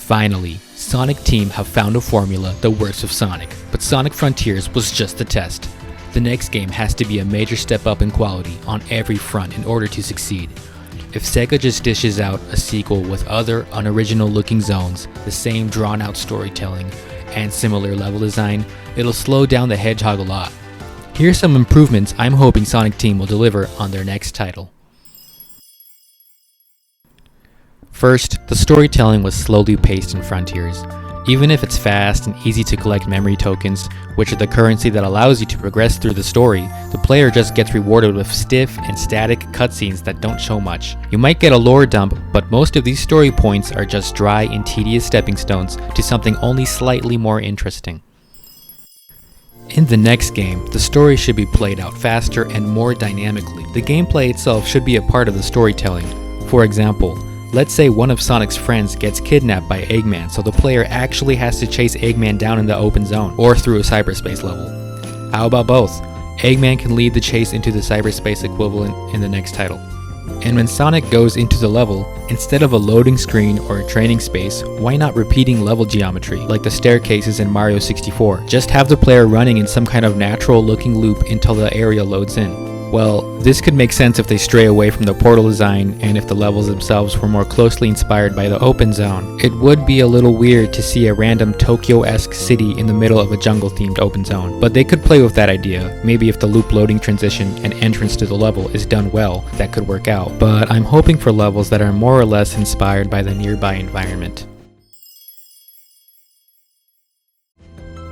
Finally, Sonic Team have found a formula that works with Sonic, but Sonic Frontiers was just a test. The next game has to be a major step up in quality on every front in order to succeed. If SEGA just dishes out a sequel with other unoriginal looking zones, the same drawn out storytelling, and similar level design, it'll slow down the hedgehog a lot. Here's some improvements I'm hoping Sonic Team will deliver on their next title. First, the storytelling was slowly paced in Frontiers. Even if it's fast and easy to collect memory tokens, which are the currency that allows you to progress through the story, the player just gets rewarded with stiff and static cutscenes that don't show much. You might get a lore dump, but most of these story points are just dry and tedious stepping stones to something only slightly more interesting. In the next game, the story should be played out faster and more dynamically. The gameplay itself should be a part of the storytelling. For example, let's say one of Sonic's friends gets kidnapped by Eggman, so the player actually has to chase Eggman down in the open zone, or through a cyberspace level. How about both? Eggman can lead the chase into the cyberspace equivalent in the next title. And when Sonic goes into the level, instead of a loading screen or a training space, why not repeating level geometry, like the staircases in Mario 64? Just have the player running in some kind of natural looking loop until the area loads in. Well, this could make sense if they stray away from the portal design and if the levels themselves were more closely inspired by the open zone. It would be a little weird to see a random Tokyo-esque city in the middle of a jungle-themed open zone, but they could play with that idea. Maybe if the loop loading transition and entrance to the level is done well, that could work out. But I'm hoping for levels that are more or less inspired by the nearby environment.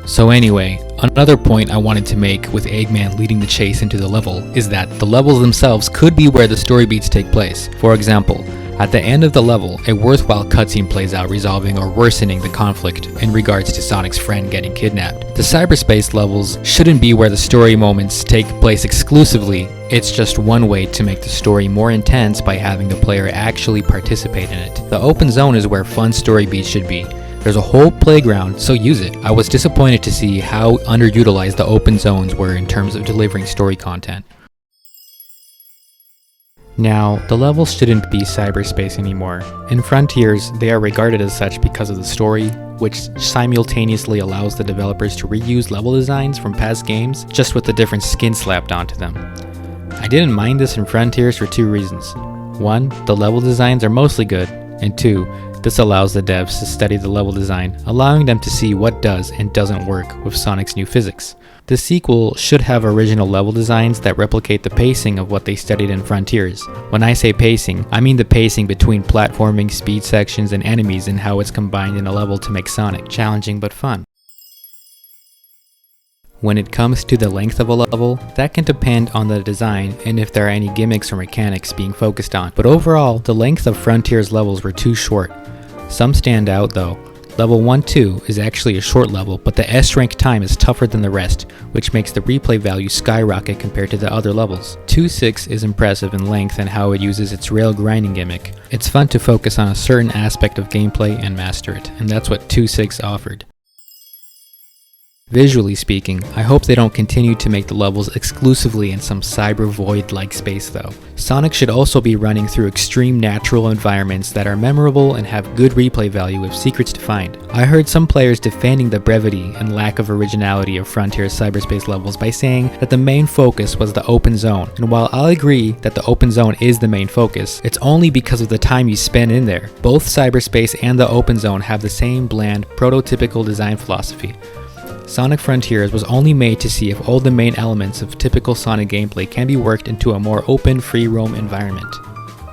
So anyway, another point I wanted to make with Eggman leading the chase into the level is that the levels themselves could be where the story beats take place. For example, at the end of the level, a worthwhile cutscene plays out resolving or worsening the conflict in regards to Sonic's friend getting kidnapped. The cyberspace levels shouldn't be where the story moments take place exclusively, it's just one way to make the story more intense by having the player actually participate in it. The open zone is where fun story beats should be. There's a whole playground, so use it. I was disappointed to see how underutilized the open zones were in terms of delivering story content. Now, the levels shouldn't be cyberspace anymore. In Frontiers, they are regarded as such because of the story, which simultaneously allows the developers to reuse level designs from past games, just with a different skin slapped onto them. I didn't mind this in Frontiers for two reasons. One, the level designs are mostly good, and two, this allows the devs to study the level design, allowing them to see what does and doesn't work with Sonic's new physics. The sequel should have original level designs that replicate the pacing of what they studied in Frontiers. When I say pacing, I mean the pacing between platforming, speed sections, and enemies and how it's combined in a level to make Sonic challenging but fun. When it comes to the length of a level, that can depend on the design and if there are any gimmicks or mechanics being focused on. But overall, the length of Frontiers levels were too short. Some stand out though. Level 1-2 is actually a short level, but the S-rank time is tougher than the rest, which makes the replay value skyrocket compared to the other levels. 2-6 is impressive in length and how it uses its rail grinding gimmick. It's fun to focus on a certain aspect of gameplay and master it, and that's what 2-6 offered. Visually speaking, I hope they don't continue to make the levels exclusively in some cyber void-like space though. Sonic should also be running through extreme natural environments that are memorable and have good replay value with secrets to find. I heard some players defending the brevity and lack of originality of Frontier's cyberspace levels by saying that the main focus was the open zone, and while I'll agree that the open zone is the main focus, it's only because of the time you spend in there. Both cyberspace and the open zone have the same bland, prototypical design philosophy. Sonic Frontiers was only made to see if all the main elements of typical Sonic gameplay can be worked into a more open, free-roam environment.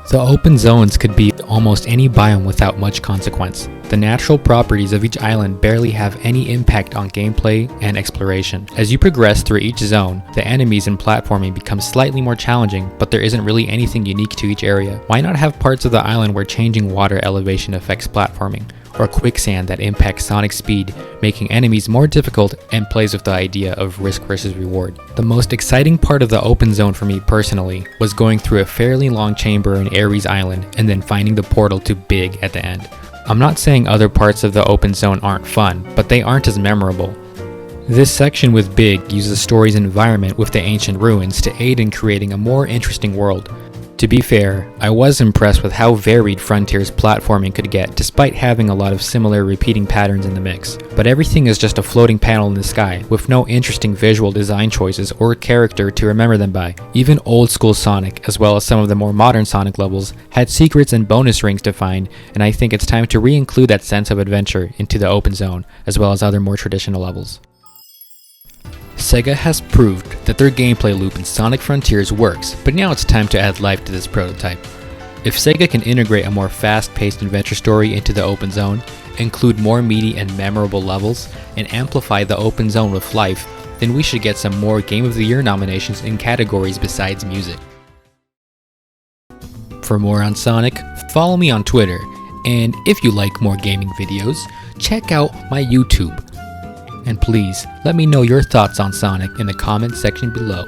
The open zones could be almost any biome without much consequence. The natural properties of each island barely have any impact on gameplay and exploration. As you progress through each zone, the enemies and platforming become slightly more challenging, but there isn't really anything unique to each area. Why not have parts of the island where changing water elevation affects platforming? Or quicksand that impacts Sonic's speed, making enemies more difficult and plays with the idea of risk versus reward. The most exciting part of the open zone for me personally was going through a fairly long chamber in Ares Island and then finding the portal to Big at the end. I'm not saying other parts of the open zone aren't fun, but they aren't as memorable. This section with Big uses the story's environment with the ancient ruins to aid in creating a more interesting world. To be fair, I was impressed with how varied Frontier's platforming could get despite having a lot of similar repeating patterns in the mix. But everything is just a floating panel in the sky, with no interesting visual design choices or character to remember them by. Even old school Sonic, as well as some of the more modern Sonic levels, had secrets and bonus rings to find, and I think it's time to re-include that sense of adventure into the open zone, as well as other more traditional levels. SEGA has proved that their gameplay loop in Sonic Frontiers works, but now it's time to add life to this prototype. If SEGA can integrate a more fast-paced adventure story into the open zone, include more meaty and memorable levels, and amplify the open zone with life, then we should get some more Game of the Year nominations in categories besides music. For more on Sonic, follow me on Twitter, and if you like more gaming videos, check out my YouTube. And please, let me know your thoughts on Sonic in the comments section below.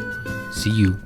See you.